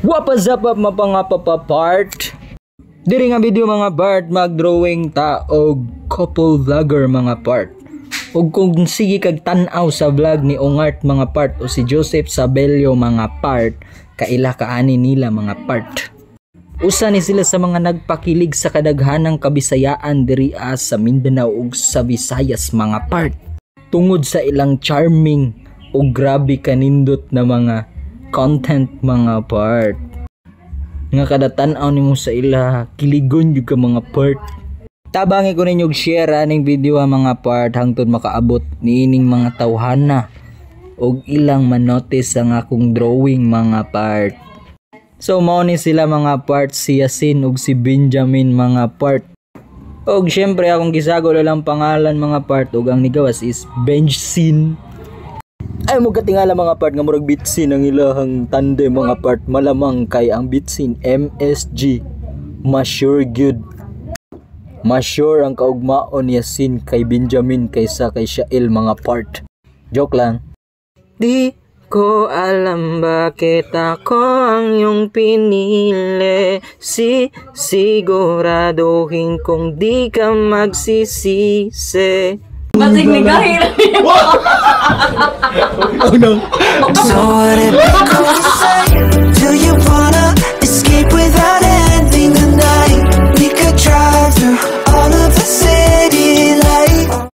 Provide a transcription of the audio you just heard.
Wapaz up mapangapapa part. Diri nga video mga part mag-drawing ta og couple vlogger mga part. Ug kung sige kag tan-aw sa vlog ni Ongart mga part o si Joseph Sabelio mga part, kaila kaani nila mga part. Usa ni sila sa mga nagpakilig sa kadaghanang kabisayaan diri sa Mindanao ug sa Visayas mga part. Tungod sa ilang charming ug grabe kanindot na mga content mga part. Nga kada tan-aw nimo sa ila, kiligon jud ka mga part. Tabangi ko ninyo share aning video mga part hangtod makaabot niining mga tawhana ug ilang manotice ang akong drawing mga part. So mao ni sila mga part, si Yasin ug si Benjamin mga part. Og syempre akong gisagol lang pangalan mga part ug ang nigawas is Benjsin. Ay mo katingala mga part nga murag Bitsin ang ilahang tandem mga part, malamang kay ang Bitsin MSG ma-sure good. Ma-sure ang kaugmaon ni Yasin kay Benjamin kaysa kay Shael mga part. Joke lang. Di ko alam bakit ako ang iyong pinili, siguraduhin kung di ka magsisisi. Batik ni kahil. Oh no. So what if